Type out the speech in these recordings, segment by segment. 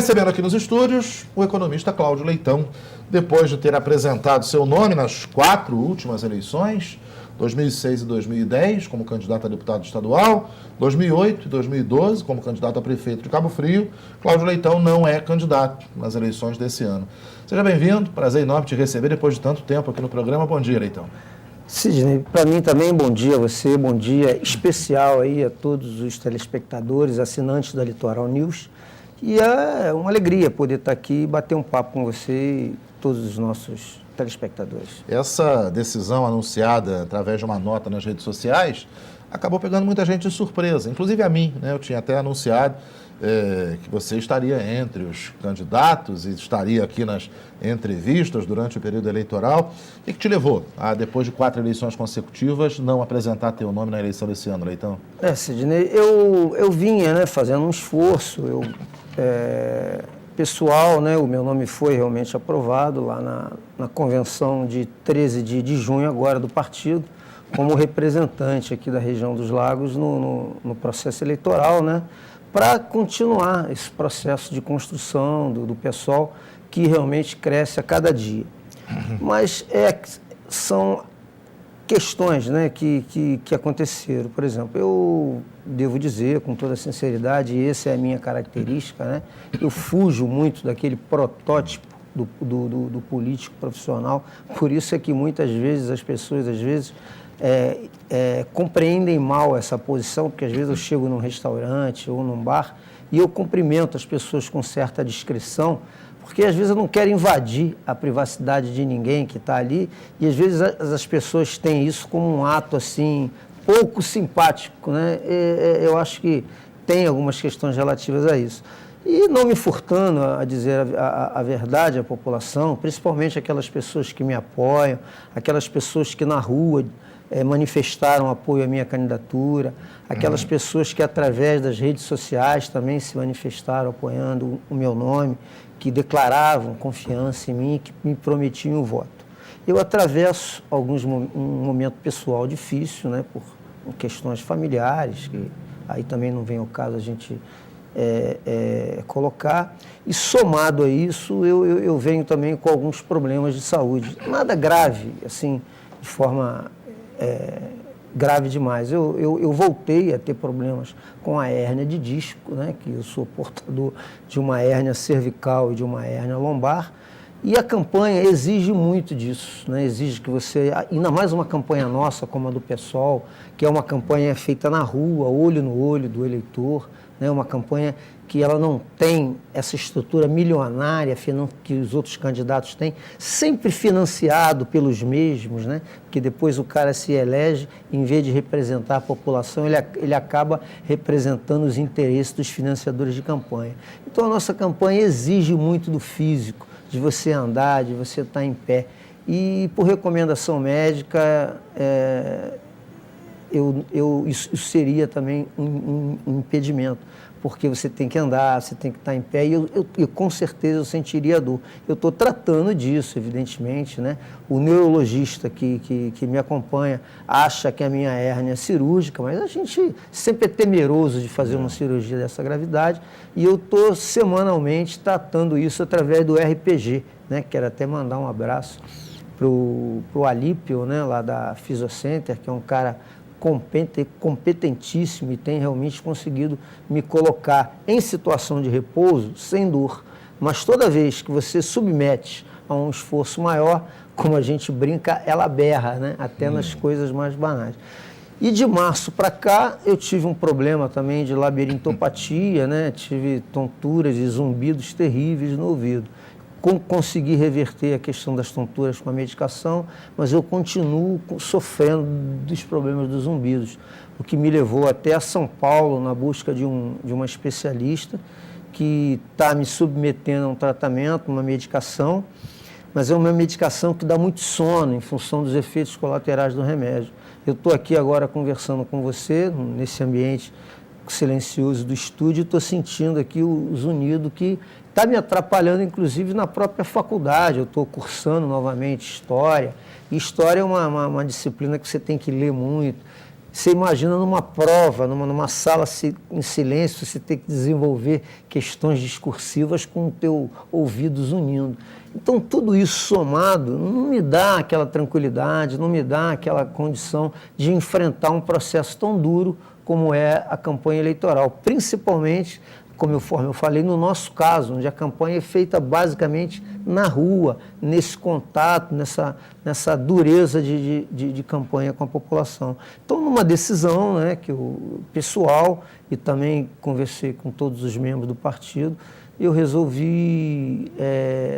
Recebendo aqui nos estúdios o economista Cláudio Leitão, depois de ter apresentado seu nome nas 4 últimas eleições, 2006 e 2010, como candidato a deputado estadual, 2008 e 2012, como candidato a prefeito de Cabo Frio, Cláudio Leitão não é candidato nas eleições desse ano. Seja bem-vindo, prazer enorme te receber depois de tanto tempo aqui no programa. Bom dia, Leitão. Sidney, para mim também, bom dia a você, bom dia especial aí a todos os telespectadores, assinantes da Litoral News. E é uma alegria poder estar aqui e bater um papo com você e todos os nossos telespectadores. Essa decisão anunciada através de uma nota nas redes sociais acabou pegando muita gente de surpresa, inclusive a mim, né? Eu tinha até anunciado que você estaria entre os candidatos e estaria aqui nas entrevistas durante o período eleitoral. O que te levou a, depois de 4 eleições consecutivas, não apresentar teu nome na eleição desse ano, Leitão? Sidney, eu vinha fazendo um esforço, pessoal, o meu nome foi realmente aprovado lá na convenção de 13 de junho agora do partido, como representante aqui da região dos Lagos no processo eleitoral, para continuar esse processo de construção do pessoal que realmente cresce a cada dia. Mas são questões que aconteceram. Por exemplo, eu devo dizer com toda sinceridade, e essa é a minha característica, eu fujo muito daquele protótipo do político profissional, por isso é que muitas vezes as pessoas, compreendem mal essa posição, porque às vezes eu chego num restaurante ou num bar e eu cumprimento as pessoas com certa discrição, porque às vezes eu não quero invadir a privacidade de ninguém que está ali, e às vezes as pessoas têm isso como um ato assim pouco simpático, eu acho que tem algumas questões relativas a isso. E não me furtando a dizer a verdade à população, principalmente aquelas pessoas que me apoiam, aquelas pessoas que na rua manifestaram apoio à minha candidatura, aquelas pessoas que através das redes sociais também se manifestaram apoiando o meu nome, que declaravam confiança em mim, que me prometiam o voto. Eu atravesso um momento pessoal difícil, por questões familiares, que aí também não vem ao caso a gente colocar, e somado a isso, eu venho também com alguns problemas de saúde. Nada grave, assim, de forma grave demais. Eu voltei a ter problemas com a hérnia de disco, que eu sou portador de uma hérnia cervical e de uma hérnia lombar, e a campanha exige muito disso, exige que você, ainda mais uma campanha nossa como a do PSOL, que é uma campanha feita na rua, olho no olho do eleitor, uma campanha que ela não tem essa estrutura milionária que os outros candidatos têm, sempre financiado pelos mesmos, porque depois o cara se elege, em vez de representar a população, ele acaba representando os interesses dos financiadores de campanha. Então a nossa campanha exige muito do físico, de você andar, de você estar em pé. E por recomendação médica, isso seria também um impedimento, porque você tem que andar, você tem que estar em pé, e eu com certeza eu sentiria dor. Eu estou tratando disso, evidentemente, O neurologista que me acompanha acha que a minha hérnia é cirúrgica, mas a gente sempre é temeroso de fazer uma cirurgia dessa gravidade, e eu estou semanalmente tratando isso através do RPG, Quero até mandar um abraço para o Alípio, lá da Fisiocenter, que é um cara competentíssimo e tem realmente conseguido me colocar em situação de repouso sem dor. Mas toda vez que você submete a um esforço maior, como a gente brinca, ela berra, até nas coisas mais banais. E de março para cá, eu tive um problema também de labirintopatia, tive tonturas e zumbidos terríveis no ouvido. Consegui reverter a questão das tonturas com a medicação, mas eu continuo sofrendo dos problemas dos zumbidos, o que me levou até a São Paulo na busca de uma especialista que está me submetendo a um tratamento, uma medicação, mas é uma medicação que dá muito sono em função dos efeitos colaterais do remédio. Eu estou aqui agora conversando com você, nesse ambiente silencioso do estúdio, estou sentindo aqui o zunido que está me atrapalhando, inclusive, na própria faculdade. Eu estou cursando novamente História, e História é uma disciplina que você tem que ler muito, Você imagina numa prova, numa sala em silêncio, você ter que desenvolver questões discursivas com o teu ouvidos unindo. Então, tudo isso somado não me dá aquela tranquilidade, não me dá aquela condição de enfrentar um processo tão duro como é a campanha eleitoral, principalmente, conforme eu falei, no nosso caso, onde a campanha é feita basicamente na rua, nesse contato, nessa dureza de campanha com a população. Então, numa decisão, né, que o pessoal, e também conversei com todos os membros do partido, eu resolvi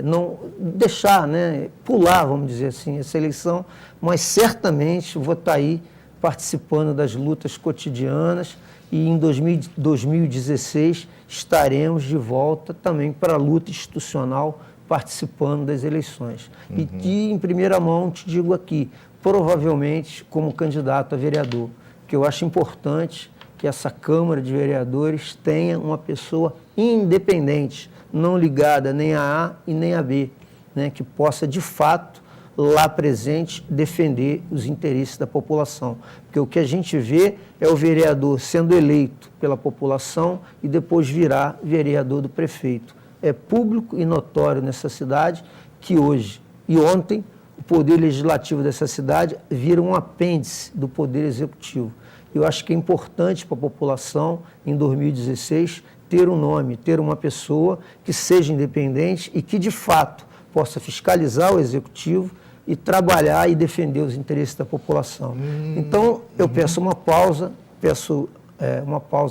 não deixar, né, pular, vamos dizer assim, essa eleição, mas certamente vou estar aí participando das lutas cotidianas e em 2016 estaremos de volta também para a luta institucional participando das eleições. Uhum. E em primeira mão te digo aqui, provavelmente como candidato a vereador, que eu acho importante que essa Câmara de Vereadores tenha uma pessoa independente, não ligada nem a A e nem a B, né, que possa de fato lá presente defender os interesses da população. Porque o que a gente vê é o vereador sendo eleito pela população e depois virar vereador do prefeito. É público e notório nessa cidade que hoje e ontem o poder legislativo dessa cidade vira um apêndice do poder executivo. Eu acho que é importante para a população, em 2016, ter um nome, ter uma pessoa que seja independente e que, de fato, possa fiscalizar o executivo e trabalhar e defender os interesses da população. Então, eu peço uma pausa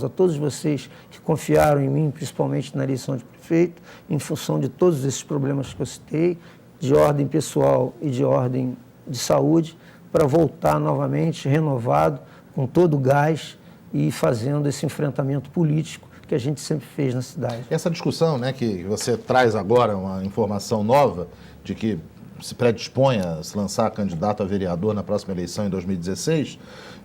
a todos vocês que confiaram em mim, principalmente na eleição de prefeito, em função de todos esses problemas que eu citei, de ordem pessoal e de ordem de saúde, para voltar novamente renovado, com todo o gás e fazendo esse enfrentamento político que a gente sempre fez na cidade. Essa discussão, né, que você traz agora, uma informação nova de que se predispõe a se lançar candidato a vereador na próxima eleição em 2016,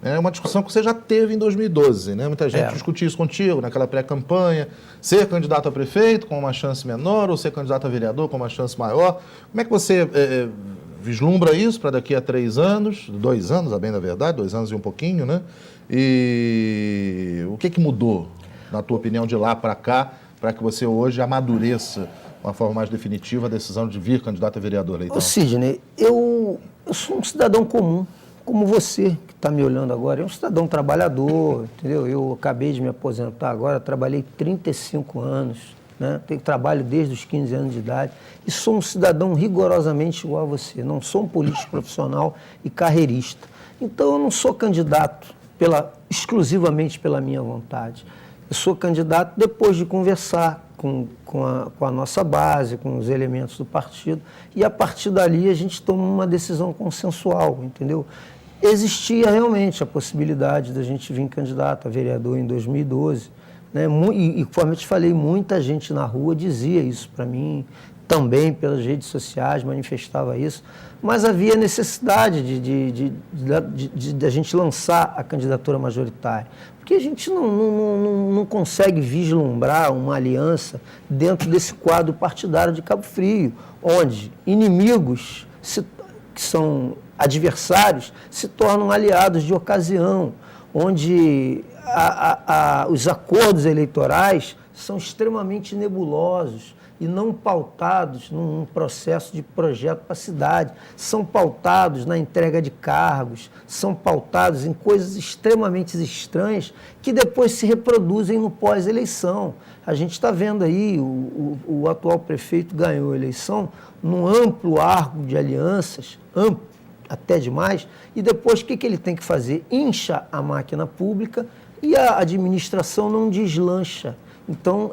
é uma discussão que você já teve em 2012, né? Muita gente discutiu isso contigo naquela pré-campanha, ser candidato a prefeito com uma chance menor ou ser candidato a vereador com uma chance maior. Como é que você vislumbra isso para daqui a 3 anos, 2 anos, a bem da verdade, 2 anos e um pouquinho, né? E o que mudou, na tua opinião, de lá para cá, para que você hoje amadureça de uma forma mais definitiva a decisão de vir candidato a vereador? Então? Sidney, eu sou um cidadão comum, como você que está me olhando agora. É um cidadão trabalhador, entendeu? Eu acabei de me aposentar agora, trabalhei 35 anos, né? Tenho trabalho desde os 15 anos de idade e sou um cidadão rigorosamente igual a você. Não sou um político profissional e carreirista. Então, eu não sou candidato exclusivamente pela minha vontade. Eu sou candidato depois de conversar com a nossa base, com os elementos do partido, e a partir dali a gente toma uma decisão consensual, entendeu? Existia realmente a possibilidade da gente vir candidato a vereador em 2012, né? E conforme eu te falei, muita gente na rua dizia isso para mim, também pelas redes sociais manifestava isso, mas havia necessidade de a gente lançar a candidatura majoritária, porque a gente não consegue vislumbrar uma aliança dentro desse quadro partidário de Cabo Frio, onde inimigos que são adversários se tornam aliados de ocasião, onde os acordos eleitorais são extremamente nebulosos e não pautados num processo de projeto para a cidade. São pautados na entrega de cargos, são pautados em coisas extremamente estranhas que depois se reproduzem no pós-eleição. A gente está vendo aí, o atual prefeito ganhou a eleição num amplo arco de alianças, amplo até demais, e depois o que ele tem que fazer? Incha a máquina pública e a administração não deslancha. Então,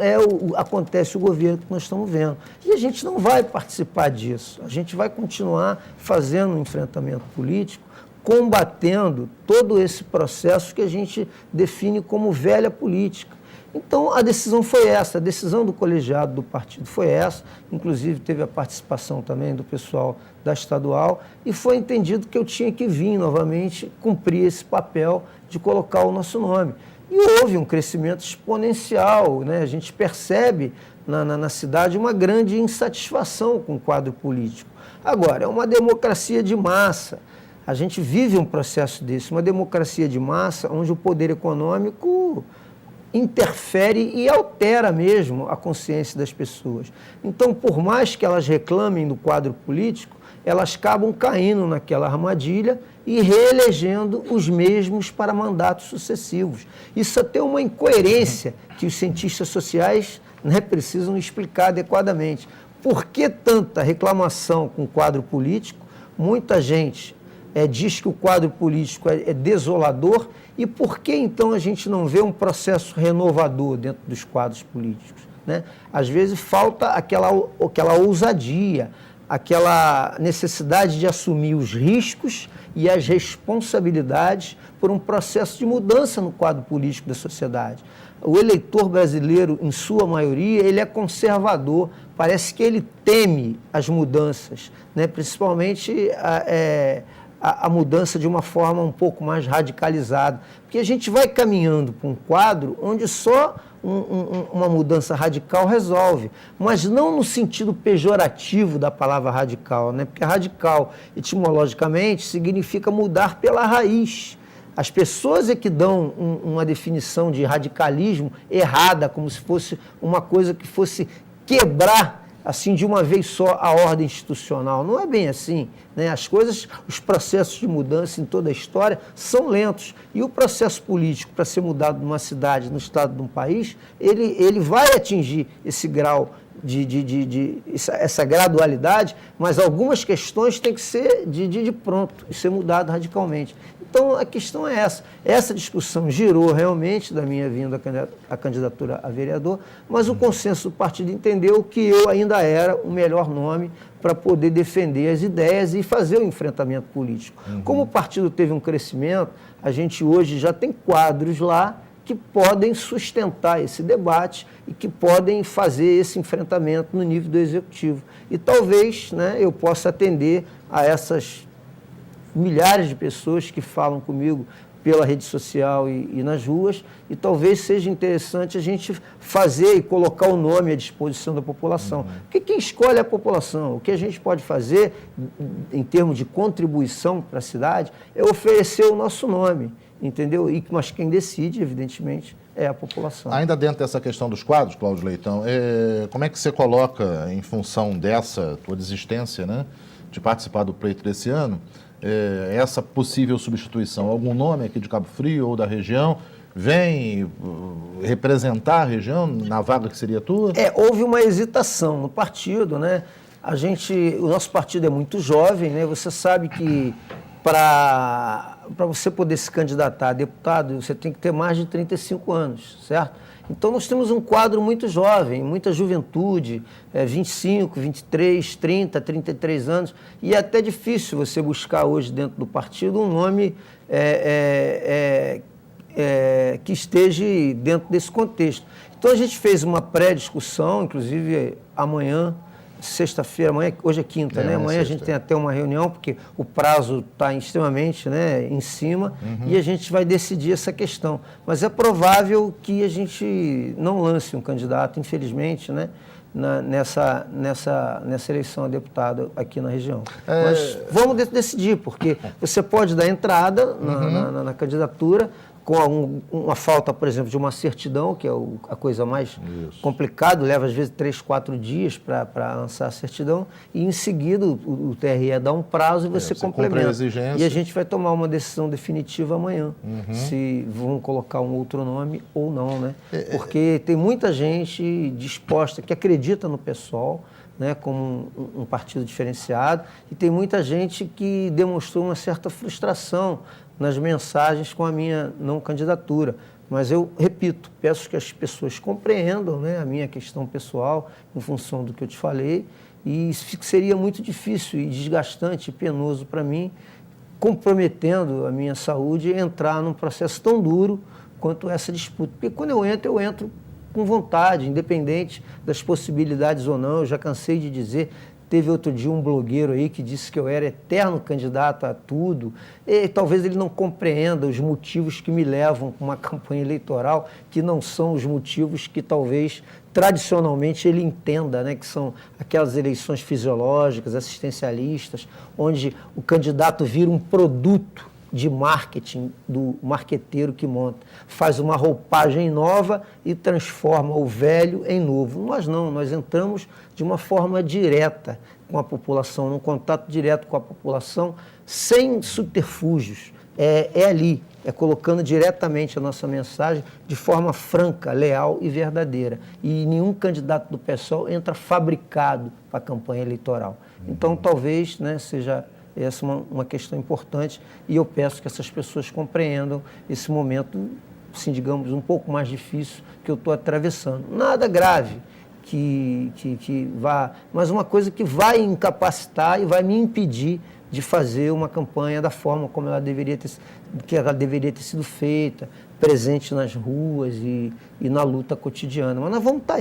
acontece o governo que nós estamos vendo. E a gente não vai participar disso. A gente vai continuar fazendo um enfrentamento político, combatendo todo esse processo que a gente define como velha política. Então, a decisão foi essa, a decisão do colegiado do partido foi essa, inclusive teve a participação também do pessoal da estadual, e foi entendido que eu tinha que vir novamente cumprir esse papel de colocar o nosso nome. E houve um crescimento exponencial, né? A gente percebe na cidade uma grande insatisfação com o quadro político. Agora, é uma democracia de massa. A gente vive um processo desse, uma democracia de massa, onde o poder econômico interfere e altera mesmo a consciência das pessoas. Então, por mais que elas reclamem do quadro político, elas acabam caindo naquela armadilha e reelegendo os mesmos para mandatos sucessivos. Isso até é uma incoerência que os cientistas sociais, né, precisam explicar adequadamente. Por que tanta reclamação com o quadro político? Muita gente diz que o quadro político é desolador, e por que então a gente não vê um processo renovador dentro dos quadros políticos, né? Às vezes falta aquela ousadia, aquela necessidade de assumir os riscos e as responsabilidades por um processo de mudança no quadro político da sociedade. O eleitor brasileiro, em sua maioria, ele é conservador, parece que ele teme as mudanças, né? Principalmente a mudança de uma forma um pouco mais radicalizada, porque a gente vai caminhando para um quadro onde só uma mudança radical resolve, mas não no sentido pejorativo da palavra radical, né? Porque radical, etimologicamente, significa mudar pela raiz. As pessoas é que dão uma definição de radicalismo errada, como se fosse uma coisa que fosse quebrar assim de uma vez só a ordem institucional. Não é bem assim, né? As coisas, os processos de mudança em toda a história são lentos, e o processo político para ser mudado numa cidade, no estado de um país, ele vai atingir esse grau essa gradualidade, mas algumas questões têm que ser de pronto e ser mudado radicalmente. Então, a questão é essa. Essa discussão girou realmente da minha vinda à candidatura a vereador, mas o consenso do partido entendeu que eu ainda era o melhor nome para poder defender as ideias e fazer o enfrentamento político. Como o partido teve um crescimento, a gente hoje já tem quadros lá que podem sustentar esse debate e que podem fazer esse enfrentamento no nível do executivo. E talvez, né, eu possa atender a essas milhares de pessoas que falam comigo pela rede social e nas ruas, e talvez seja interessante a gente fazer e colocar o nome à disposição da população. Porque quem escolhe é a população. O que a gente pode fazer, em termos de contribuição para a cidade, é oferecer o nosso nome, entendeu? Mas quem decide, evidentemente, é a população. Ainda dentro dessa questão dos quadros, Cláudio Leitão, como é que você coloca, em função dessa tua desistência, né, de participar do pleito desse ano, essa possível substituição? Algum nome aqui de Cabo Frio ou da região vem representar a região na vaga que seria tua? Houve uma hesitação no partido, né? O nosso partido é muito jovem, né? Você sabe que para você poder se candidatar a deputado, você tem que ter mais de 35 anos, certo? Então, nós temos um quadro muito jovem, muita juventude, 25, 23, 30, 33 anos, e é até difícil você buscar hoje dentro do partido um nome que esteja dentro desse contexto. Então, a gente fez uma pré-discussão, inclusive amanhã, sexta-feira, hoje é quinta, né? Amanhã a gente tem até uma reunião, porque o prazo está extremamente, né, em cima, e a gente vai decidir essa questão. Mas é provável que a gente não lance um candidato, infelizmente, né, nessa eleição a deputado aqui na região. Mas vamos decidir, porque você pode dar entrada na candidatura, com uma falta, por exemplo, de uma certidão, que é a coisa mais complicada, leva às vezes 3, 4 dias para lançar a certidão, e em seguida o TRE dá um prazo e você complementa. E a gente vai tomar uma decisão definitiva amanhã, se vão colocar um outro nome ou não, né? Porque tem muita gente disposta, que acredita no PSOL, né, como um partido diferenciado, e tem muita gente que demonstrou uma certa frustração nas mensagens com a minha não candidatura. Mas eu, repito, peço que as pessoas compreendam, né, a minha questão pessoal, em função do que eu te falei, e seria muito difícil e desgastante e penoso para mim, comprometendo a minha saúde, entrar num processo tão duro quanto essa disputa. Porque quando eu entro com vontade, independente das possibilidades ou não. Eu já cansei de dizer, teve outro dia um blogueiro aí que disse que eu era eterno candidato a tudo, e talvez ele não compreenda os motivos que me levam para uma campanha eleitoral, que não são os motivos que talvez tradicionalmente ele entenda, né, que são aquelas eleições fisiológicas, assistencialistas, onde o candidato vira um produto de marketing do marqueteiro que monta, faz uma roupagem nova e transforma o velho em novo. Nós não, nós entramos de uma forma direta com a população, num contato direto com a população, sem subterfúgios. É ali, é colocando diretamente a nossa mensagem de forma franca, leal e verdadeira. E nenhum candidato do PSOL entra fabricado para a campanha eleitoral. Então, talvez, né, seja essa uma questão importante, e eu peço que essas pessoas compreendam esse momento, assim, digamos, um pouco mais difícil que eu estou atravessando. Nada grave que vá, mas uma coisa que vai incapacitar e vai me impedir de fazer uma campanha da forma como ela deveria ter sido feita, presente nas ruas e na luta cotidiana. Mas nós vamos estar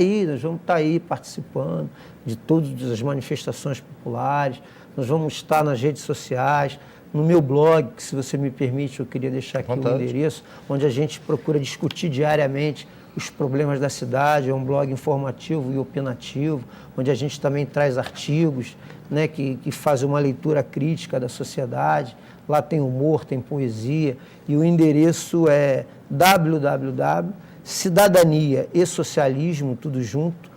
aí participando de todas as manifestações populares, nós vamos estar nas redes sociais, no meu blog, que, se você me permite, eu queria deixar aqui o endereço, onde a gente procura discutir diariamente os problemas da cidade. É um blog informativo e opinativo, onde a gente também traz artigos, né, que fazem uma leitura crítica da sociedade. Lá tem humor, tem poesia, e o endereço é www.cidadaniaesocialismo, tudo junto,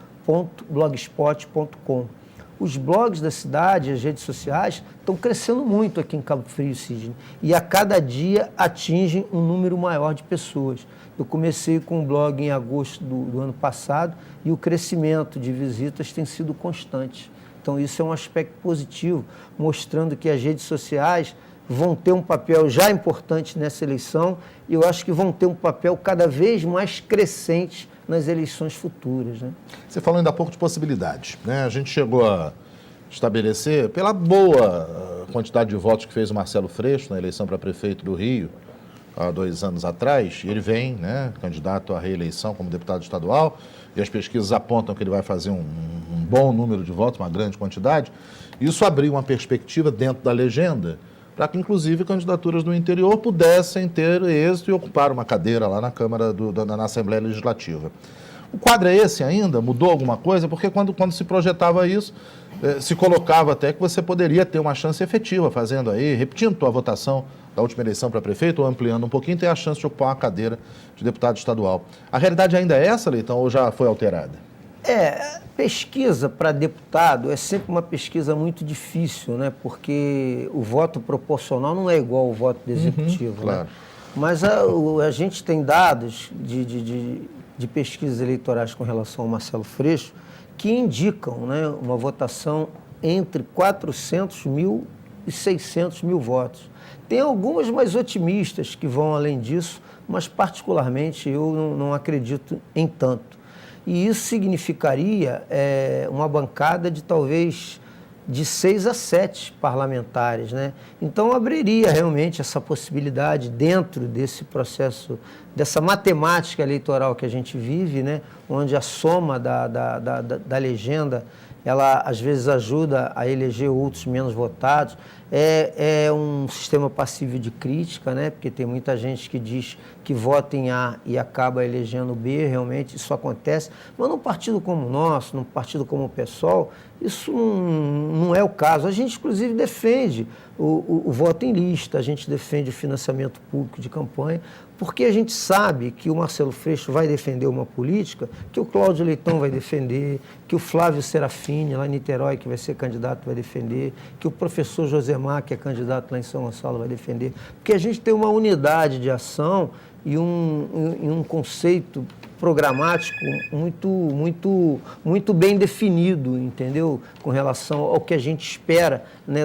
.blogspot.com. Os blogs da cidade, as redes sociais, estão crescendo muito aqui em Cabo Frio, Sidney, e a cada dia atingem um número maior de pessoas. Eu comecei com o blog em agosto do ano passado e o crescimento de visitas tem sido constante. Então, isso é um aspecto positivo, mostrando que as redes sociais vão ter um papel já importante nessa eleição, e eu acho que vão ter um papel cada vez mais crescente nas eleições futuras, né? Você falou ainda há pouco de possibilidades, né? A gente chegou a estabelecer, pela boa quantidade de votos que fez o Marcelo Freixo na eleição para prefeito do Rio, há 2 anos atrás, e ele vem, né, candidato à reeleição como deputado estadual, e as pesquisas apontam que ele vai fazer um bom número de votos, uma grande quantidade. Isso abriu uma perspectiva dentro da legenda para que, inclusive, candidaturas do interior pudessem ter êxito e ocupar uma cadeira lá na Câmara, na Assembleia Legislativa. O quadro é esse ainda? Mudou alguma coisa? Porque quando se projetava isso, se colocava até que você poderia ter uma chance efetiva fazendo aí, repetindo a votação da última eleição para prefeito, ou ampliando um pouquinho, ter a chance de ocupar uma cadeira de deputado estadual. A realidade ainda é essa, Leitão, ou já foi alterada? Pesquisa para deputado é sempre uma pesquisa muito difícil, né? Porque o voto proporcional não é igual ao voto do executivo. Claro. Né? Mas a gente tem dados de pesquisas eleitorais com relação ao Marcelo Freixo que indicam, né, uma votação entre 400 mil e 600 mil votos. Tem algumas mais otimistas que vão além disso, mas particularmente eu não acredito em tanto. E isso significaria uma bancada de talvez de 6 a 7 parlamentares, né? Então abriria realmente essa possibilidade dentro desse processo, dessa matemática eleitoral que a gente vive, né? Onde a soma da legenda, ela às vezes ajuda a eleger outros menos votados. É um sistema passível de crítica, né? Porque tem muita gente que diz que vota em A e acaba elegendo B, realmente isso acontece. Mas num partido como o nosso, num partido como o PSOL, isso não é o caso. A gente, inclusive, defende o voto em lista, a gente defende o financiamento público de campanha, porque a gente sabe que o Marcelo Freixo vai defender uma política que o Cláudio Leitão vai defender, que o Flávio Serafini, lá em Niterói, que vai ser candidato, vai defender, que o professor Josemar, que é candidato lá em São Gonçalo, vai defender. Porque a gente tem uma unidade de ação e um conceito programático muito bem definido, entendeu? Com relação ao que a gente espera, né,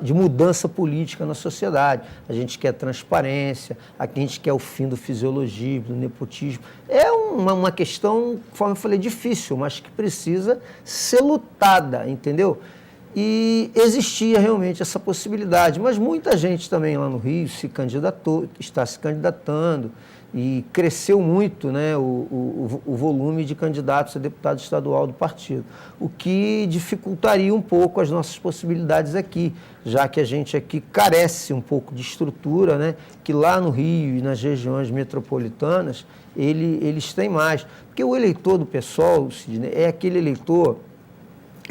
de mudança política na sociedade. A gente quer transparência, a gente quer o fim do fisiologismo, do nepotismo. É uma questão, conforme eu falei, difícil, mas que precisa ser lutada, entendeu? E existia realmente essa possibilidade, mas muita gente também lá no Rio se candidatou, está se candidatando, e cresceu muito, né, o volume de candidatos a deputado estadual do partido, o que dificultaria um pouco as nossas possibilidades aqui, já que a gente aqui carece um pouco de estrutura, né, que lá no Rio e nas regiões metropolitanas eles têm mais. Porque o eleitor do PSOL, Sidney, é aquele eleitor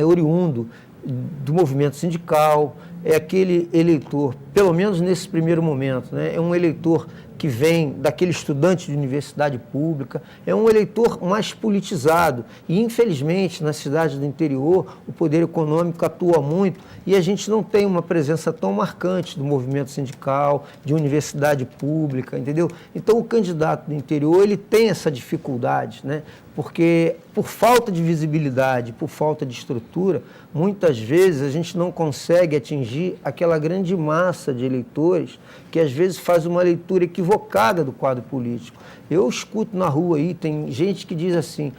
oriundo do movimento sindical, é aquele eleitor, pelo menos nesse primeiro momento, né, é um eleitor que vem daquele estudante de universidade pública, é um eleitor mais politizado. E, infelizmente, nas cidades do interior, o poder econômico atua muito e a gente não tem uma presença tão marcante do movimento sindical, de universidade pública, entendeu? Então, o candidato do interior, ele tem essa dificuldade, né? Porque, por falta de visibilidade, por falta de estrutura, muitas vezes a gente não consegue atingir aquela grande massa de eleitores que, às vezes, faz uma leitura equivocada do quadro político. Eu escuto na rua aí, tem gente que diz assim,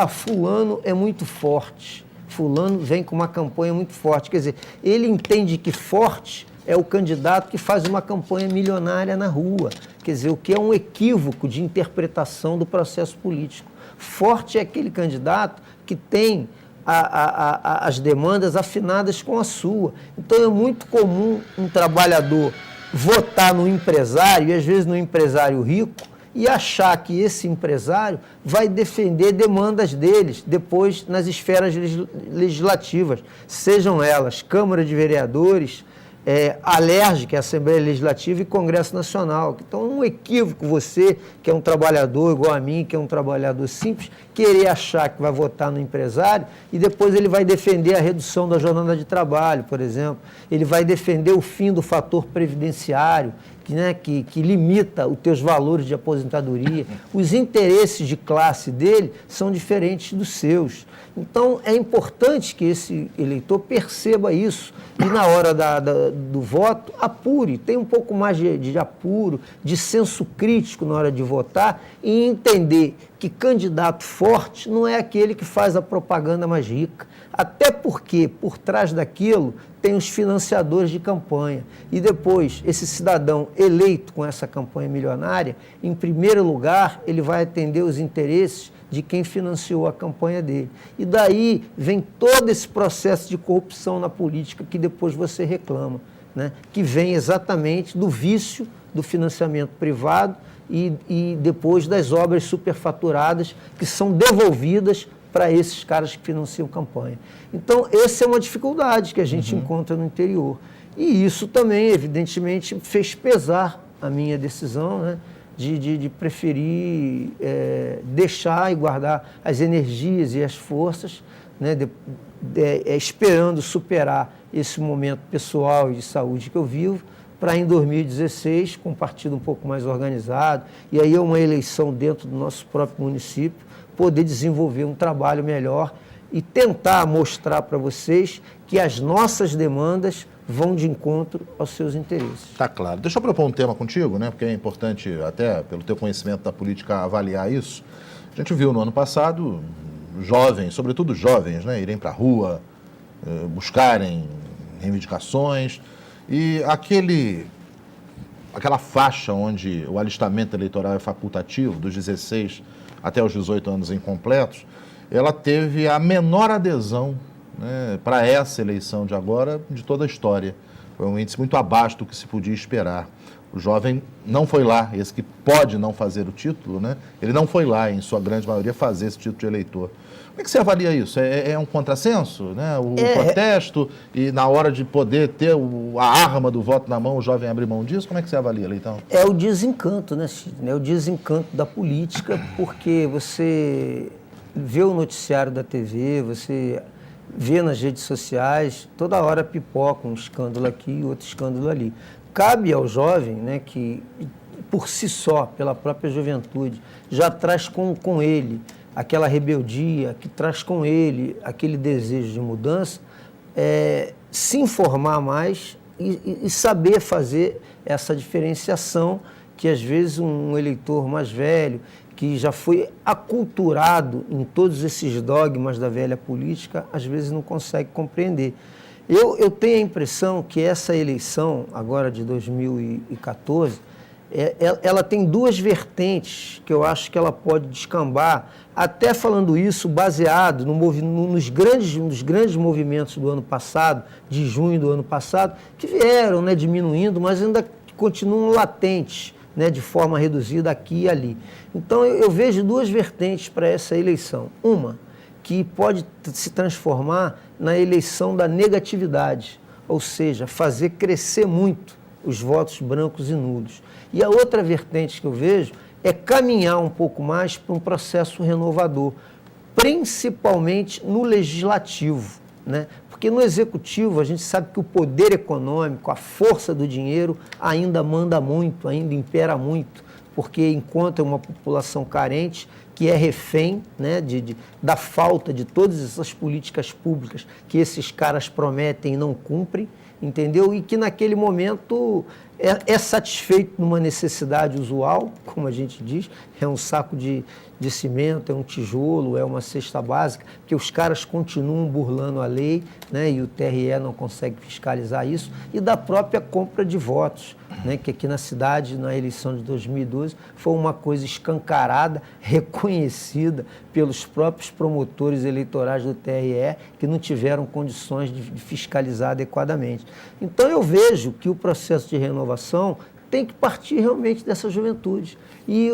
fulano é muito forte, fulano vem com uma campanha muito forte. Quer dizer, ele entende que forte é o candidato que faz uma campanha milionária na rua. Quer dizer, o que é um equívoco de interpretação do processo político. Forte é aquele candidato que tem as demandas afinadas com a sua. Então, é muito comum um trabalhador votar no empresário, e às vezes no empresário rico, e achar que esse empresário vai defender demandas deles depois nas esferas legislativas, sejam elas Câmara de Vereadores, ALERJ, que é a Assembleia Legislativa, e Congresso Nacional. Então, é um equívoco você, que é um trabalhador igual a mim, que é um trabalhador simples, querer achar que vai votar no empresário e depois ele vai defender a redução da jornada de trabalho, por exemplo. Ele vai defender o fim do fator previdenciário, que limita os teus valores de aposentadoria. Os interesses de classe dele são diferentes dos seus. Então, é importante que esse eleitor perceba isso e, na hora do voto, apure, tenha um pouco mais de apuro, de senso crítico na hora de votar e entender que candidato forte não é aquele que faz a propaganda mais rica. Até porque, por trás daquilo, tem os financiadores de campanha. E depois, esse cidadão eleito com essa campanha milionária, em primeiro lugar, ele vai atender os interesses de quem financiou a campanha dele. E daí vem todo esse processo de corrupção na política que depois você reclama, né? Que vem exatamente do vício do financiamento privado e depois das obras superfaturadas que são devolvidas para esses caras que financiam campanha. Então, essa é uma dificuldade que a gente encontra no interior. E isso também, evidentemente, fez pesar a minha decisão, né, de preferir deixar e guardar as energias e as forças, né, esperando superar esse momento pessoal e de saúde que eu vivo, para em 2016, com um partido um pouco mais organizado, e aí é uma eleição dentro do nosso próprio município, poder desenvolver um trabalho melhor e tentar mostrar para vocês que as nossas demandas vão de encontro aos seus interesses. Tá claro. Deixa eu propor um tema contigo, né? Porque é importante, até pelo teu conhecimento da política, avaliar isso. A gente viu no ano passado jovens, sobretudo jovens, né, irem para a rua, buscarem reivindicações, e aquela faixa onde o alistamento eleitoral é facultativo, dos 16 até os 18 anos incompletos, ela teve a menor adesão, né, para essa eleição de agora de toda a história. Foi um índice muito abaixo do que se podia esperar. O jovem não foi lá, esse que pode não fazer o título, né, ele não foi lá, em sua grande maioria, fazer esse título de eleitor. Como é que você avalia isso? É um contrassenso, né? O protesto e na hora de poder ter a arma do voto na mão, o jovem abrir mão disso? Como é que você avalia, Leitão? É o desencanto, né, Sidney? É o desencanto da política, porque você vê o noticiário da TV, você vê nas redes sociais, toda hora pipoca um escândalo aqui e outro escândalo ali. Cabe ao jovem, né, que por si só, pela própria juventude, já traz com ele aquela rebeldia, que traz com ele aquele desejo de mudança, se informar mais e saber fazer essa diferenciação que, às vezes, um eleitor mais velho, que já foi aculturado em todos esses dogmas da velha política, às vezes não consegue compreender. Eu tenho a impressão que essa eleição, agora de 2014, ela tem duas vertentes que eu acho que ela pode descambar, até falando isso baseado nos grandes movimentos do ano passado, de junho do ano passado, que vieram, né, diminuindo, mas ainda continuam latentes, né, de forma reduzida aqui e ali. Então eu vejo duas vertentes para essa eleição. Uma, que pode se transformar na eleição da negatividade, ou seja, fazer crescer muito os votos brancos e nulos. E a outra vertente que eu vejo é caminhar um pouco mais para um processo renovador, principalmente no legislativo, né? Porque no executivo a gente sabe que o poder econômico, a força do dinheiro ainda manda muito, ainda impera muito, porque encontra uma população carente que é refém, né, da falta de todas essas políticas públicas que esses caras prometem e não cumprem, entendeu? E que naquele momento é satisfeito numa necessidade usual, como a gente diz, é um saco de cimento, é um tijolo, é uma cesta básica, que os caras continuam burlando a lei, né, e o TRE não consegue fiscalizar isso, e da própria compra de votos, né, que aqui na cidade, na eleição de 2012, foi uma coisa escancarada, reconhecida pelos próprios promotores eleitorais do TRE, que não tiveram condições de fiscalizar adequadamente. Então eu vejo que o processo de renovação tem que partir realmente dessa juventude. E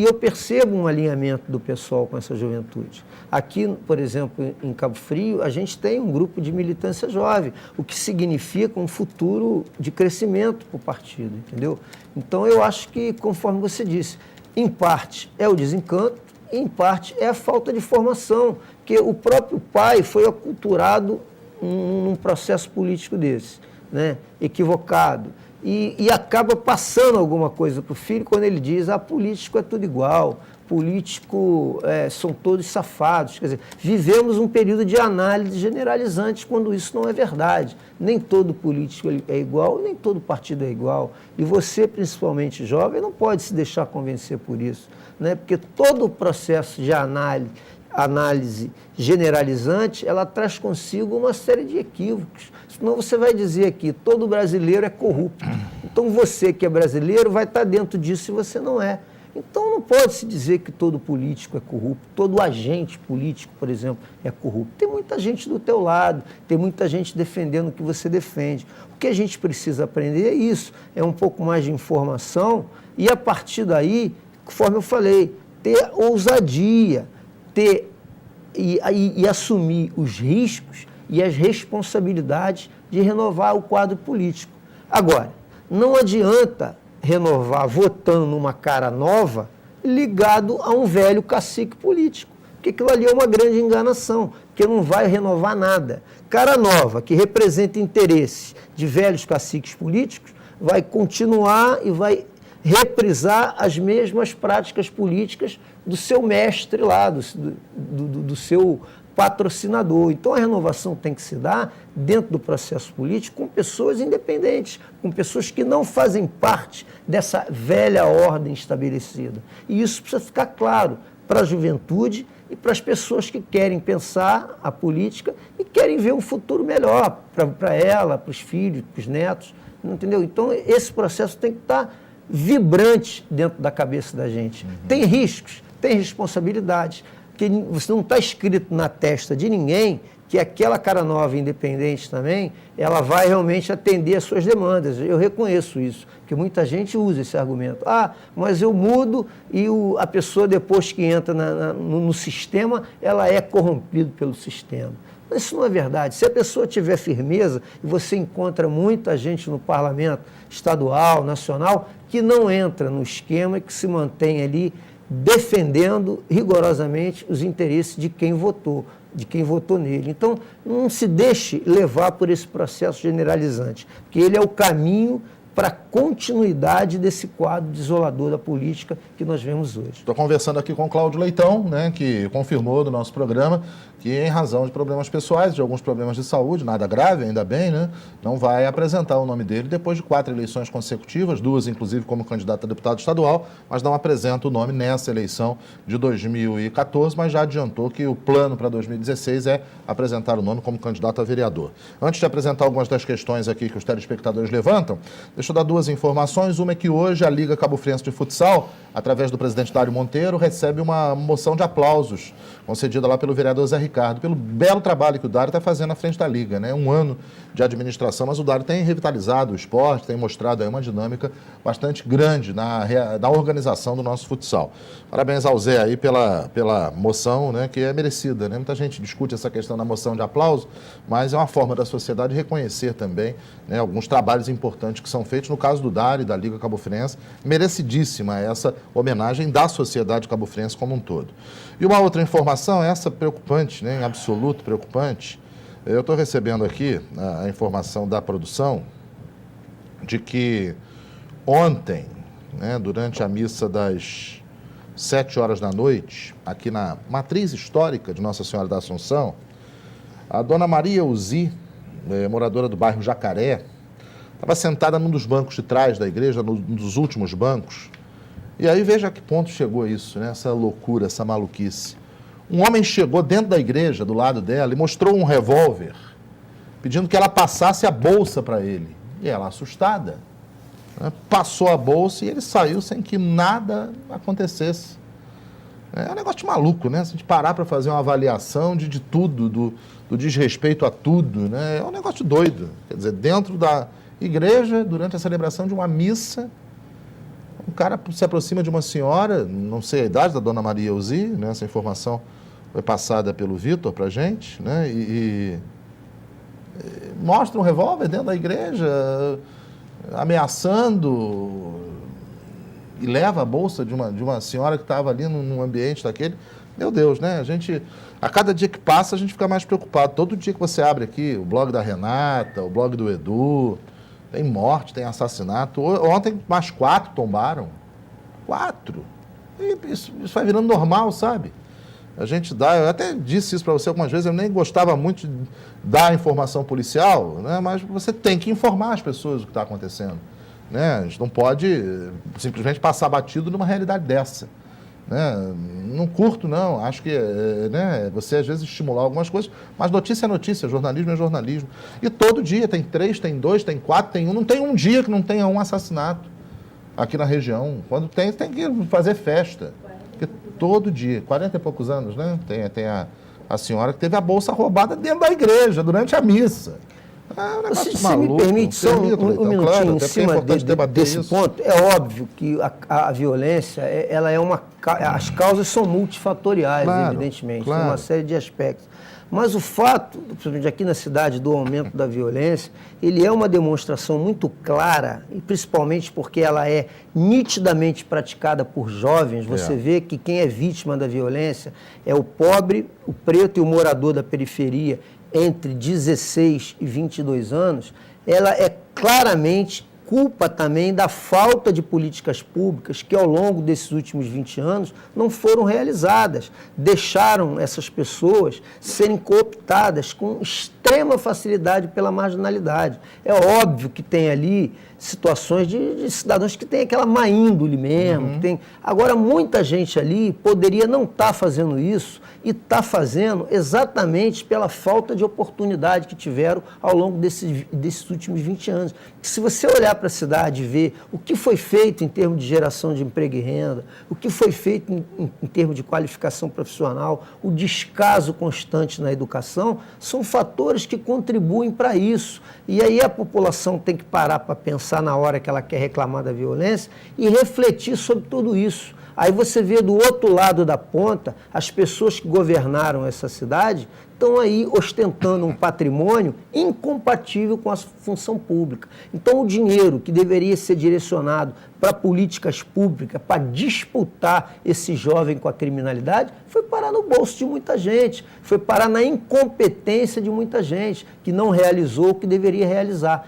eu percebo um alinhamento do pessoal com essa juventude. Aqui, por exemplo, em Cabo Frio, a gente tem um grupo de militância jovem, o que significa um futuro de crescimento para o partido, entendeu? Então, eu acho que, conforme você disse, em parte é o desencanto, em parte é a falta de formação, porque o próprio pai foi aculturado num processo político desse, né? Equivocado. E acaba passando alguma coisa para o filho quando ele diz: político é tudo igual, político são todos safados. Quer dizer, vivemos um período de análise generalizante quando isso não é verdade. Nem todo político é igual, nem todo partido é igual. E você, principalmente jovem, não pode se deixar convencer por isso, né? Porque todo o processo de análise generalizante, ela traz consigo uma série de equívocos. Senão você vai dizer aqui, todo brasileiro é corrupto. Então você que é brasileiro vai estar dentro disso se você não é. Então não pode se dizer que todo político é corrupto, todo agente político, por exemplo, é corrupto. Tem muita gente do teu lado, tem muita gente defendendo o que você defende. O que a gente precisa aprender é isso, é um pouco mais de informação e a partir daí, conforme eu falei, ter ousadia, e assumir os riscos e as responsabilidades de renovar o quadro político. Agora, não adianta renovar votando numa cara nova ligado a um velho cacique político, porque aquilo ali é uma grande enganação, porque não vai renovar nada. Cara nova, que representa interesses de velhos caciques políticos, vai continuar e vai reprisar as mesmas práticas políticas do seu mestre lá, do seu patrocinador. Então, a renovação tem que se dar dentro do processo político com pessoas independentes, com pessoas que não fazem parte dessa velha ordem estabelecida. E isso precisa ficar claro para a juventude e para as pessoas que querem pensar a política e querem ver um futuro melhor para ela, para os filhos, para os netos, entendeu? Então, esse processo tem que estar vibrante dentro da cabeça da gente. Tem riscos, tem responsabilidades, porque você não está escrito na testa de ninguém que aquela cara nova independente também, ela vai realmente atender às suas demandas. Eu reconheço isso, porque muita gente usa esse argumento. Mas eu mudo e a pessoa depois que entra no sistema, ela é corrompida pelo sistema. Mas isso não é verdade. Se a pessoa tiver firmeza, e você encontra muita gente no parlamento estadual, nacional, que não entra no esquema e que se mantém ali defendendo rigorosamente os interesses de quem votou nele. Então, não se deixe levar por esse processo generalizante, porque ele é o caminho para a continuidade desse quadro desolador da política que nós vemos hoje. Estou conversando aqui com o Cláudio Leitão, né, que confirmou do nosso programa que em razão de problemas pessoais, de alguns problemas de saúde, nada grave, ainda bem, né, não vai apresentar o nome dele depois de 4 eleições consecutivas, 2 inclusive como candidato a deputado estadual, mas não apresenta o nome nessa eleição de 2014, mas já adiantou que o plano para 2016 é apresentar o nome como candidato a vereador. Antes de apresentar algumas das questões aqui que os telespectadores levantam, deixa eu dar 2 informações. Uma é que hoje a Liga Cabo Friense de Futsal, através do presidente Dário Monteiro, recebe uma moção de aplausos concedida lá pelo vereador Zé Ricardo, pelo belo trabalho que o Dário está fazendo à frente da Liga, né? 1 ano de administração, mas o Dário tem revitalizado o esporte, tem mostrado aí uma dinâmica bastante grande na organização do nosso futsal. Parabéns ao Zé aí pela moção, né, que é merecida, né? Muita gente discute essa questão da moção de aplauso, mas é uma forma da sociedade reconhecer também, né, alguns trabalhos importantes que são feitos. No caso do Dário e da Liga Cabo Friense, merecidíssima essa homenagem da sociedade cabo-friense como um todo. E uma outra informação, essa preocupante, né, em absoluto preocupante. Eu estou recebendo aqui a informação da produção de que ontem, né, durante a missa das 7 horas da noite, aqui na matriz histórica de Nossa Senhora da Assunção, a dona Maria Uzi, moradora do bairro Jacaré, estava sentada num dos bancos de trás da igreja, num dos últimos bancos. E aí veja a que ponto chegou isso, né? Essa loucura, essa maluquice. Um homem chegou dentro da igreja, do lado dela, e mostrou um revólver, pedindo que ela passasse a bolsa para ele. E ela, assustada, né, passou a bolsa e ele saiu sem que nada acontecesse. É um negócio de maluco, né? Se a gente parar para fazer uma avaliação de tudo, do desrespeito a tudo, né? É um negócio doido. Quer dizer, dentro da igreja, durante a celebração de uma missa, um cara se aproxima de uma senhora, não sei a idade da dona Maria Uzi, né? Essa informação foi passada pelo Vitor para a gente, né? E mostra um revólver dentro da igreja, ameaçando, e leva a bolsa de uma senhora que estava ali num ambiente daquele. Meu Deus, né? A gente, a cada dia que passa, a gente fica mais preocupado. Todo dia que você abre aqui o blog da Renata, o blog do Edu, tem morte, tem assassinato. Ontem mais 4 tombaram. 4. E isso vai virando normal, sabe? A gente dá, eu até disse isso para você algumas vezes, eu nem gostava muito de dar informação policial, né? Mas você tem que informar as pessoas do que está acontecendo, né? A gente não pode simplesmente passar batido numa realidade dessa, né? Não curto, não. Acho que, né, você às vezes estimular algumas coisas, mas notícia é notícia, jornalismo é jornalismo. E todo dia tem 3, tem 2, tem 4, tem 1, não tem um dia que não tenha um assassinato aqui na região. Quando tem que fazer festa. Porque todo dia, 40 e poucos anos, né? Tem a senhora que teve a bolsa roubada dentro da igreja, durante a missa. Um negócio se maluco. me permite só um minutinho claro, em cima desse ponto, é óbvio que a violência, ela é as causas são multifatoriais, claro, evidentemente, claro. tem uma série de aspectos. Mas o fato, principalmente aqui na cidade, do aumento da violência, ele é uma demonstração muito clara, e principalmente porque ela é nitidamente praticada por jovens. Você vê que quem é vítima da violência é o pobre, o preto e o morador da periferia, entre 16 e 22 anos, ela é claramente culpa também da falta de políticas públicas que, ao longo desses últimos 20 anos, não foram realizadas. Deixaram essas pessoas serem cooptadas com extrema facilidade pela marginalidade. É óbvio que tem ali situações de cidadãos que têm aquela má índole mesmo. Agora, muita gente ali poderia não estar fazendo isso e está fazendo exatamente pela falta de oportunidade que tiveram ao longo desses últimos 20 anos. Se você olhar para a cidade e ver o que foi feito em termos de geração de emprego e renda, o que foi feito em termos de qualificação profissional, o descaso constante na educação, são fatores que contribuem para isso. E aí a população tem que parar para pensar na hora que ela quer reclamar da violência e refletir sobre tudo isso. Aí você vê do outro lado da ponta, as pessoas que governaram essa cidade estão aí ostentando um patrimônio incompatível com a função pública. Então, o dinheiro que deveria ser direcionado para políticas públicas, para disputar esse jovem com a criminalidade, foi parar no bolso de muita gente, foi parar na incompetência de muita gente, que não realizou o que deveria realizar.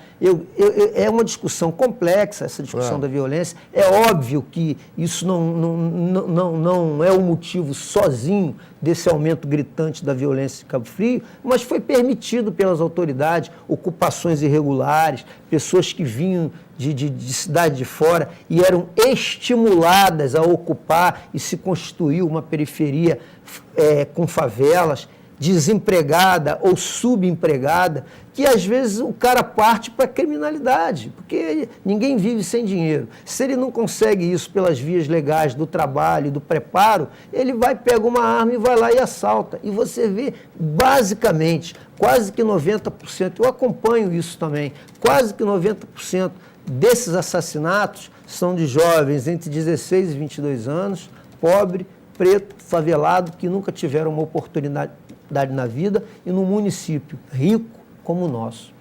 É uma discussão complexa, essa discussão da violência. É óbvio que isso não é o motivo sozinho desse aumento gritante da violência em Cabo Frio, mas foi permitido pelas autoridades, ocupações irregulares, pessoas que vinham de cidade de fora e eram estimuladas a ocupar e se constituir uma periferia com favelas, desempregada ou subempregada, que às vezes o cara parte para a criminalidade, porque ninguém vive sem dinheiro. Se ele não consegue isso pelas vias legais do trabalho, do preparo, ele vai, pega uma arma e vai lá e assalta. E você vê, basicamente, quase que 90%, eu acompanho isso também, quase que 90% desses assassinatos são de jovens entre 16 e 22 anos, pobre, preto, favelado, que nunca tiveram uma oportunidade na vida e num município rico como o nosso.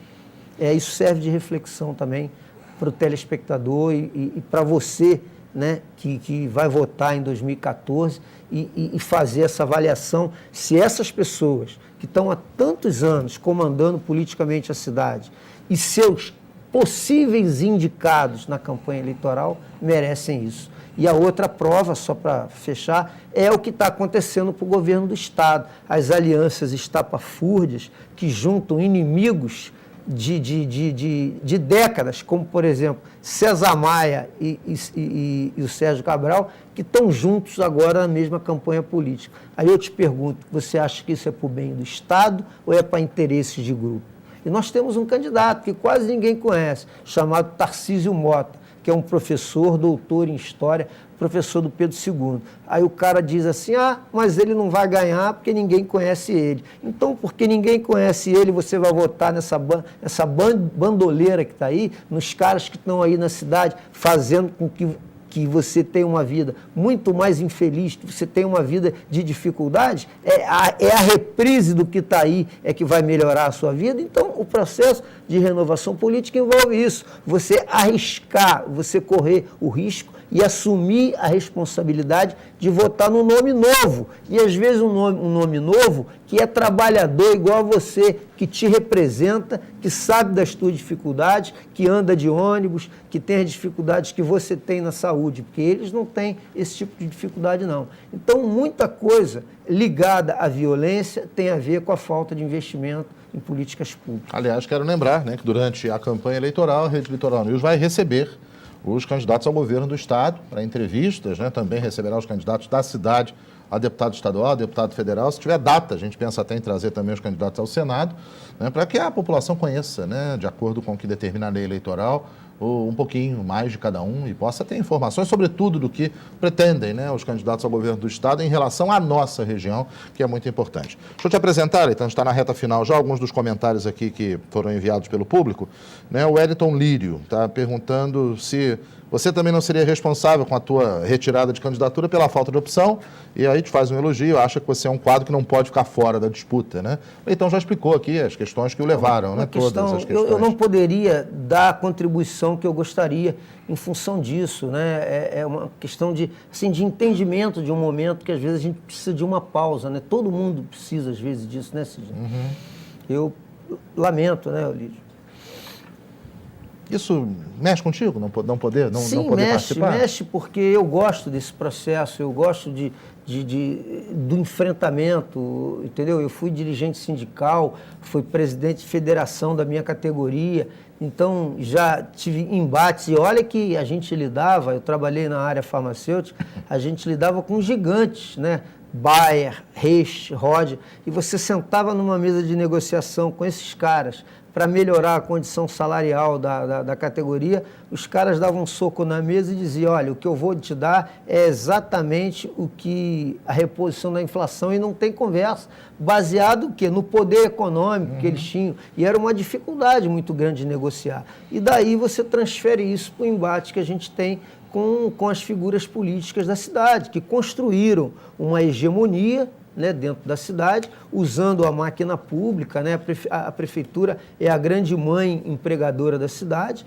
Isso serve de reflexão também para o telespectador e para você, né, que vai votar em 2014 e fazer essa avaliação se essas pessoas que estão há tantos anos comandando politicamente a cidade e seus possíveis indicados na campanha eleitoral merecem isso. E a outra prova, só para fechar, é o que está acontecendo para o governo do Estado. As alianças estapafúrdias que juntam inimigos de décadas, como, por exemplo, César Maia e o Sérgio Cabral, que estão juntos agora na mesma campanha política. Aí eu te pergunto, você acha que isso é para o bem do Estado ou é para interesses de grupo? E nós temos um candidato que quase ninguém conhece, chamado Tarcísio Mota, que é um professor, doutor em História, professor do Pedro II. Aí o cara diz assim, mas ele não vai ganhar porque ninguém conhece ele. Então, porque ninguém conhece ele, você vai votar nessa bandoleira que está aí, nos caras que estão aí na cidade, fazendo com que você tenha uma vida muito mais infeliz, que você tenha uma vida de dificuldade, é a reprise do que está aí que vai melhorar a sua vida. Então, o processo de renovação política envolve isso, você arriscar, você correr o risco e assumir a responsabilidade de votar num nome novo. E, às vezes, um nome novo que é trabalhador igual a você, que te representa, que sabe das tuas dificuldades, que anda de ônibus, que tem as dificuldades que você tem na saúde, porque eles não têm esse tipo de dificuldade, não. Então, muita coisa ligada à violência tem a ver com a falta de investimento em políticas públicas. Aliás, quero lembrar, né, que durante a campanha eleitoral, a Rede Litoral News vai receber os candidatos ao governo do Estado para entrevistas, né, também receberá os candidatos da cidade a deputado estadual, deputado federal. Se tiver data, a gente pensa até em trazer também os candidatos ao Senado, né, para que a população conheça, né, de acordo com o que determina a lei eleitoral, um pouquinho mais de cada um e possa ter informações, sobretudo, do que pretendem, né, os candidatos ao governo do Estado em relação à nossa região, que é muito importante. Deixa eu te apresentar, então, está na reta final já alguns dos comentários aqui que foram enviados pelo público, né? O Wellington Lírio está perguntando se você também não seria responsável com a tua retirada de candidatura pela falta de opção, e aí te faz um elogio, acha que você é um quadro que não pode ficar fora da disputa, né? Então já explicou aqui as questões que o levaram, né? Todas as questões. Eu não poderia dar a contribuição que eu gostaria em função disso, né? É uma questão de entendimento de um momento que às vezes a gente precisa de uma pausa, né? Todo mundo precisa às vezes disso, né, Sidney? Uhum. Eu lamento, né, Olídio? Isso mexe contigo, não poder Sim, poder participar? Mexe porque eu gosto desse processo, eu gosto do enfrentamento, entendeu? Eu fui dirigente sindical, fui presidente de federação da minha categoria, então já tive embates, e olha que a gente lidava, eu trabalhei na área farmacêutica, a gente lidava com gigantes, né? Bayer, Reis, Rod, e você sentava numa mesa de negociação com esses caras para melhorar a condição salarial da categoria, os caras davam um soco na mesa e diziam, olha, o que eu vou te dar é exatamente o que a reposição da inflação, e não tem conversa, baseado o quê? No poder econômico que eles tinham, e era uma dificuldade muito grande de negociar. E daí você transfere isso para o embate que a gente tem com as figuras políticas da cidade, que construíram uma hegemonia, né, dentro da cidade, usando a máquina pública, né? A prefeitura é a grande mãe empregadora da cidade.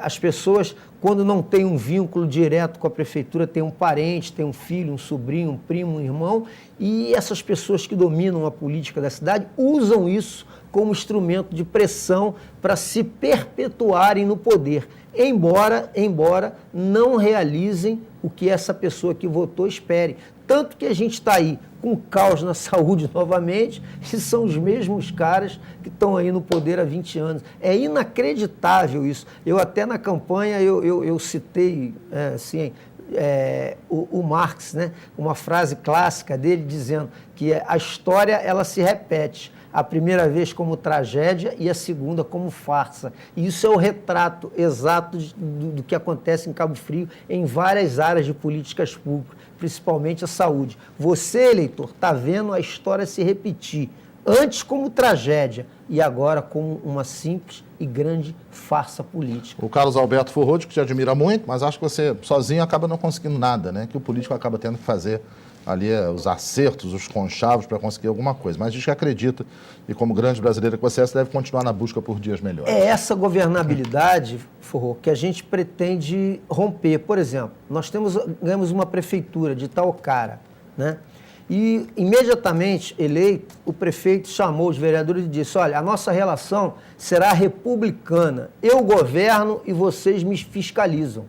As pessoas, quando não têm um vínculo direto com a prefeitura, têm um parente, têm um filho, um sobrinho, um primo, um irmão, e essas pessoas que dominam a política da cidade usam isso como instrumento de pressão para se perpetuarem no poder, embora não realizem o que essa pessoa que votou espere. tanto que a gente está aí com caos na saúde novamente, e são os mesmos caras que estão aí no poder há 20 anos. É inacreditável isso. Eu até na campanha, eu citei, o Marx, né? Uma frase clássica dele dizendo que a história ela se repete. A primeira vez como tragédia e a segunda como farsa. E isso é o retrato exato do que acontece em Cabo Frio em várias áreas de políticas públicas, principalmente a saúde. Você, eleitor, está vendo a história se repetir, antes como tragédia e agora como uma simples e grande farsa política. O Carlos Alberto Forrode, que te admira muito, mas acho que você sozinho acaba não conseguindo nada, né? Que o político acaba tendo que fazer ali os acertos, os conchavos para conseguir alguma coisa. Mas diz que acredita, e como grande brasileiro que você é, você deve continuar na busca por dias melhores. É essa governabilidade, Forró, que a gente pretende romper. Por exemplo, nós ganhamos uma prefeitura de Itaocara, né? E, imediatamente eleito, o prefeito chamou os vereadores e disse, olha, a nossa relação será republicana. Eu governo e vocês me fiscalizam.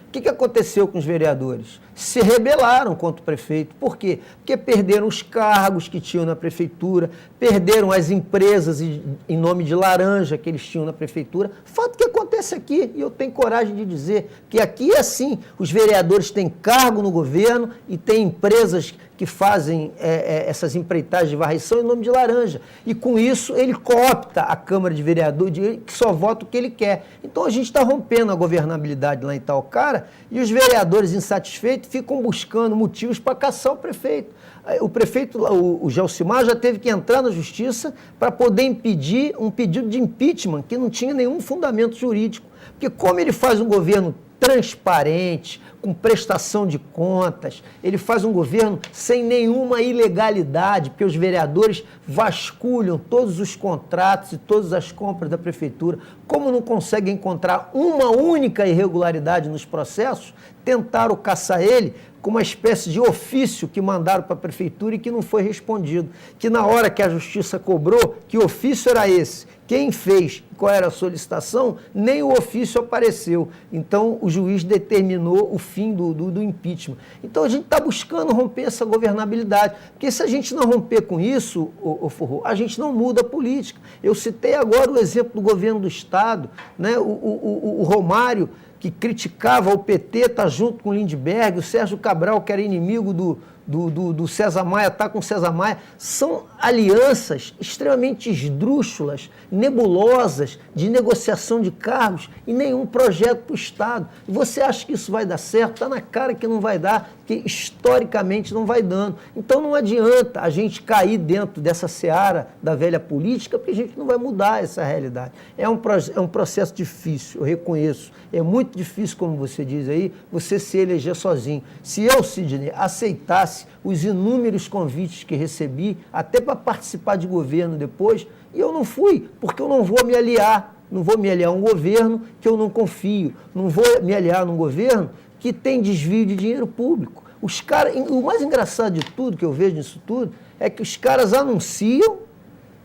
O que aconteceu com os vereadores? Se rebelaram contra o prefeito. Por quê? Porque perderam os cargos que tinham na prefeitura, perderam as empresas em nome de laranja que eles tinham na prefeitura. Fato que acontece aqui, e eu tenho coragem de dizer que aqui é assim, os vereadores têm cargo no governo e têm empresas que fazem essas empreitagens de varrição em nome de laranja. E com isso ele coopta a Câmara de Vereadores, que só vota o que ele quer. Então a gente está rompendo a governabilidade lá em Itaocara e os vereadores insatisfeitos ficam buscando motivos para caçar o prefeito. O prefeito, o Gelsimar, já teve que entrar na justiça para poder impedir um pedido de impeachment que não tinha nenhum fundamento jurídico. Porque como ele faz um governo transparente, com prestação de contas, ele faz um governo sem nenhuma ilegalidade, porque os vereadores vasculham todos os contratos e todas as compras da prefeitura. Como não conseguem encontrar uma única irregularidade nos processos, tentaram caçar ele com uma espécie de ofício que mandaram para a prefeitura e que não foi respondido. Que na hora que a justiça cobrou, que ofício era esse? Quem fez, qual era a solicitação, nem o ofício apareceu. Então, o juiz determinou o fim do impeachment. Então, a gente está buscando romper essa governabilidade. Porque se a gente não romper com isso, Forró, a gente não muda a política. Eu citei agora o exemplo do governo do Estado, né? O Romário, que criticava o PT, está junto com o Lindbergh, o Sérgio Cabral, que era inimigo do César Maia, está com o César Maia. São alianças extremamente esdrúxulas, nebulosas, de negociação de cargos e nenhum projeto para o Estado. E você acha que isso vai dar certo? Está na cara que não vai dar, que historicamente não vai dando. Então não adianta a gente cair dentro dessa seara da velha política, porque a gente não vai mudar essa realidade. É um processo difícil, eu reconheço. É muito difícil, como você diz aí, você se eleger sozinho. Se eu, Sidney, aceitasse os inúmeros convites que recebi, até para participar de governo depois, e eu não fui, porque eu não vou me aliar. Não vou me aliar a um governo que eu não confio. Não vou me aliar a um governo que tem desvio de dinheiro público. Os caras, o mais engraçado de tudo, que eu vejo nisso tudo, é que os caras anunciam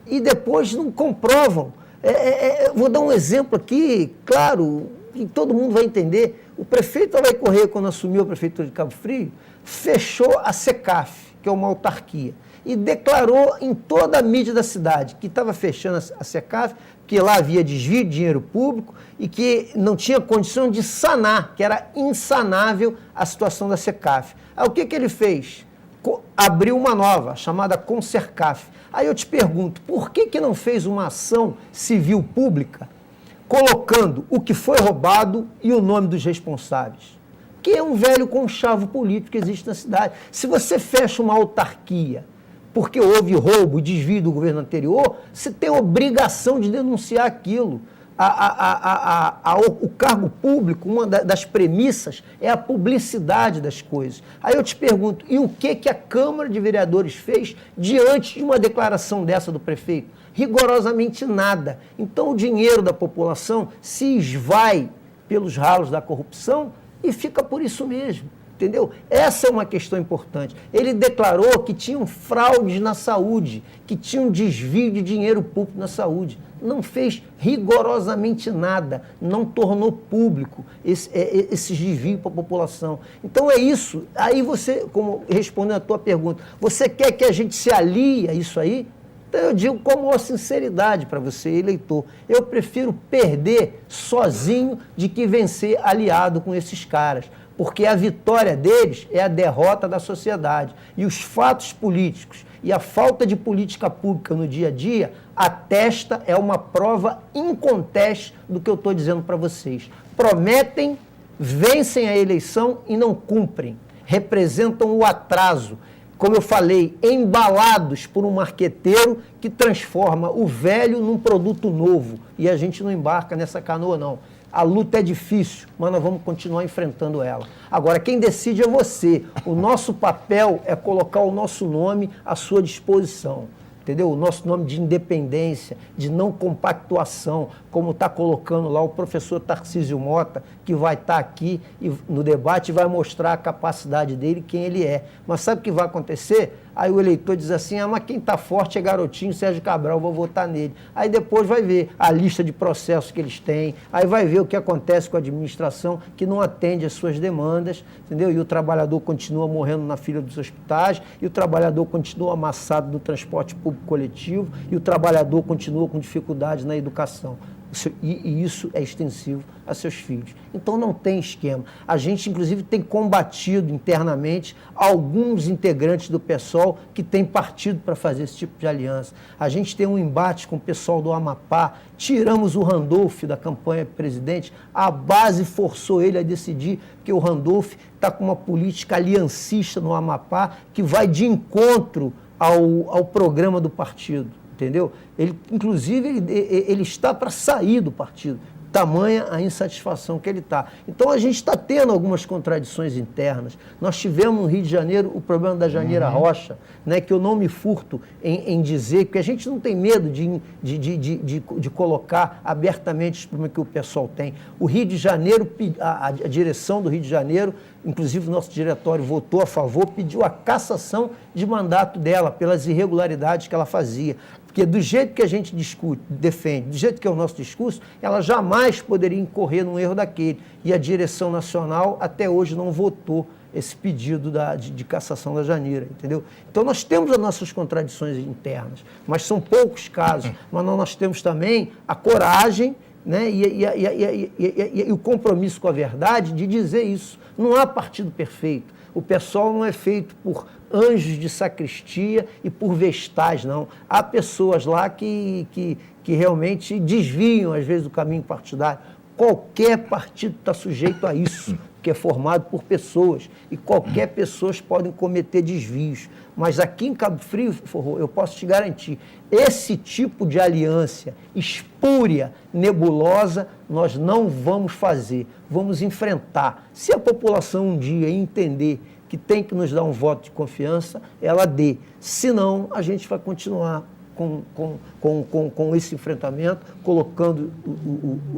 e depois não comprovam. Vou dar um exemplo aqui, claro, que todo mundo vai entender. O prefeito Alain Correia, quando assumiu a prefeitura de Cabo Frio, fechou a SECAF, que é uma autarquia, e declarou em toda a mídia da cidade que estava fechando a SECAF, que lá havia desvio de dinheiro público e que não tinha condição de sanar, que era insanável a situação da SECAF. Aí o que ele fez? Abriu uma nova, chamada Consercaf. Aí eu te pergunto, por que não fez uma ação civil pública colocando o que foi roubado e o nome dos responsáveis? Que é um velho conchavo político que existe na cidade. Se você fecha uma autarquia porque houve roubo e desvio do governo anterior, você tem obrigação de denunciar aquilo. O cargo público, uma das premissas, é a publicidade das coisas. Aí eu te pergunto, e o que a Câmara de Vereadores fez diante de uma declaração dessa do prefeito? Rigorosamente nada. Então o dinheiro da população se esvai pelos ralos da corrupção e fica por isso mesmo. Entendeu? Essa é uma questão importante. Ele declarou que tinham fraudes na saúde, que tinha um desvio de dinheiro público na saúde. Não fez rigorosamente nada, não tornou público esse desvio para a população. Então é isso. Aí você, como respondendo a tua pergunta, você quer que a gente se alie a isso aí? Então eu digo com maior sinceridade para você, eleitor, eu prefiro perder sozinho de que vencer aliado com esses caras. Porque a vitória deles é a derrota da sociedade. E os fatos políticos e a falta de política pública no dia a dia atesta, é uma prova inconteste do que eu estou dizendo para vocês. Prometem, vencem a eleição e não cumprem. Representam o atraso. Como eu falei, embalados por um marqueteiro que transforma o velho num produto novo. E a gente não embarca nessa canoa, não. A luta é difícil, mas nós vamos continuar enfrentando ela. Agora, quem decide é você. O nosso papel é colocar o nosso nome à sua disposição. Entendeu? O nosso nome de independência, de não compactuação, como está colocando lá o professor Tarcísio Mota, que vai estar aqui no debate e vai mostrar a capacidade dele, quem ele é. Mas sabe o que vai acontecer? Aí o eleitor diz assim, mas quem está forte é garotinho, Sérgio Cabral, vou votar nele. Aí depois vai ver a lista de processos que eles têm, aí vai ver o que acontece com a administração, que não atende às suas demandas, entendeu? E o trabalhador continua morrendo na fila dos hospitais, e o trabalhador continua amassado no transporte público coletivo, e o trabalhador continua com dificuldades na educação. E isso é extensivo a seus filhos. Então não tem esquema. A gente, inclusive, tem combatido internamente alguns integrantes do PSOL que têm partido para fazer esse tipo de aliança. A gente tem um embate com o pessoal do Amapá, tiramos o Randolph da campanha presidente, a base forçou ele a decidir, porque o Randolph está com uma política aliancista no Amapá que vai de encontro ao programa do partido. Entendeu? Ele, inclusive, ele está para sair do partido. Tamanha a insatisfação que ele está. Então, a gente está tendo algumas contradições internas. Nós tivemos no Rio de Janeiro o problema da Janeira Rocha, né, que eu não me furto em dizer, porque a gente não tem medo de colocar abertamente os problemas que o pessoal tem. O Rio de Janeiro, a direção do Rio de Janeiro, inclusive o nosso diretório votou a favor, pediu a cassação de mandato dela pelas irregularidades que ela fazia. Porque do jeito que a gente discute, defende, do jeito que é o nosso discurso, ela jamais poderia incorrer num erro daquele. E a direção nacional até hoje não votou esse pedido de cassação da Janeira, entendeu? Então nós temos as nossas contradições internas, mas são poucos casos. Mas nós temos também a coragem, né, e o compromisso com a verdade de dizer isso. Não há partido perfeito. O pessoal não é feito por anjos de sacristia e por vestais, não. Há pessoas lá que realmente desviam, às vezes, do caminho partidário. Qualquer partido está sujeito a isso, que é formado por pessoas. E qualquer pessoa pode cometer desvios. Mas aqui em Cabo Frio, Forró, eu posso te garantir, esse tipo de aliança espúria, nebulosa, nós não vamos fazer. Vamos enfrentar. Se a população um dia entender que tem que nos dar um voto de confiança, ela dê. Senão, a gente vai continuar com esse enfrentamento, colocando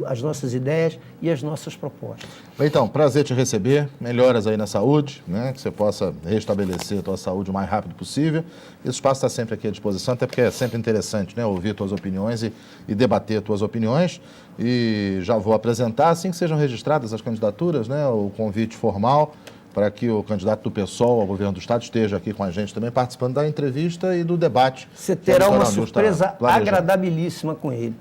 as nossas ideias e as nossas propostas. Então, prazer te receber, melhoras aí na saúde, né? Que você possa restabelecer a tua saúde o mais rápido possível. Esse espaço está sempre aqui à disposição, até porque é sempre interessante, né? Ouvir tuas opiniões e debater tuas opiniões. E já vou apresentar, assim que sejam registradas as candidaturas, né? O convite formal para que o candidato do PSOL ao governo do Estado esteja aqui com a gente também, participando da entrevista e do debate. Você terá uma surpresa agradabilíssima com ele.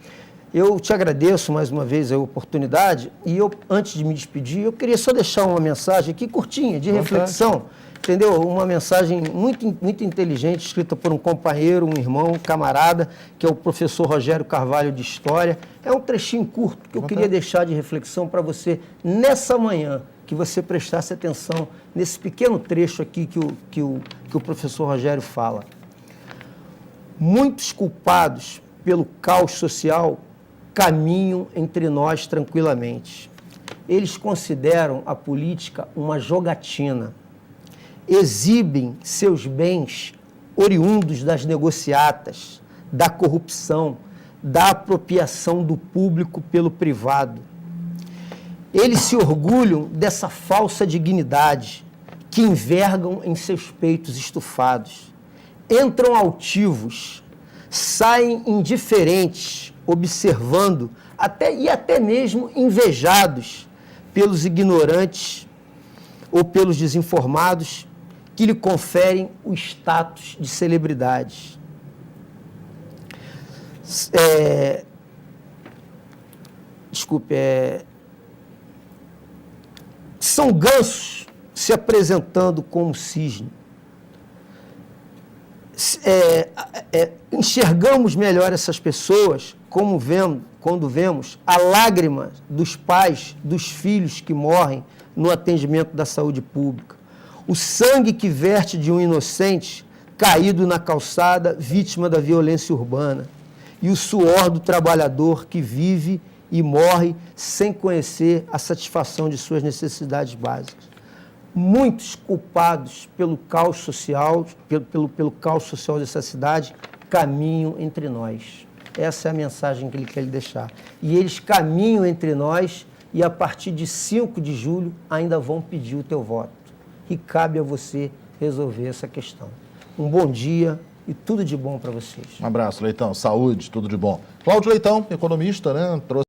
Eu te agradeço mais uma vez a oportunidade e eu, antes de me despedir, eu queria só deixar uma mensagem aqui curtinha, de reflexão, entendeu? Uma mensagem muito inteligente, escrita por um companheiro, um irmão, um camarada, que é o professor Rogério Carvalho de História. É um trechinho curto que eu queria deixar de reflexão para você nessa manhã, que você prestasse atenção nesse pequeno trecho aqui que o professor Rogério fala. Muitos culpados pelo caos social caminham entre nós tranquilamente. Eles consideram a política uma jogatina. Exibem seus bens oriundos das negociatas, da corrupção, da apropriação do público pelo privado. Eles se orgulham dessa falsa dignidade que envergam em seus peitos estufados. Entram altivos, saem indiferentes, observando e até mesmo invejados pelos ignorantes ou pelos desinformados que lhe conferem o status de celebridade. São gansos se apresentando como cisne. Enxergamos melhor essas pessoas quando vemos a lágrima dos pais, dos filhos que morrem no atendimento da saúde pública. O sangue que verte de um inocente caído na calçada, vítima da violência urbana. E o suor do trabalhador que vive e morre sem conhecer a satisfação de suas necessidades básicas. Muitos culpados pelo caos social, pelo caos social dessa cidade, caminham entre nós. Essa é a mensagem que ele quer lhe deixar. E eles caminham entre nós e a partir de 5 de julho ainda vão pedir o teu voto. E cabe a você resolver essa questão. Um bom dia e tudo de bom para vocês. Um abraço, Leitão. Saúde, tudo de bom. Cláudio Leitão, economista, né? Trouxe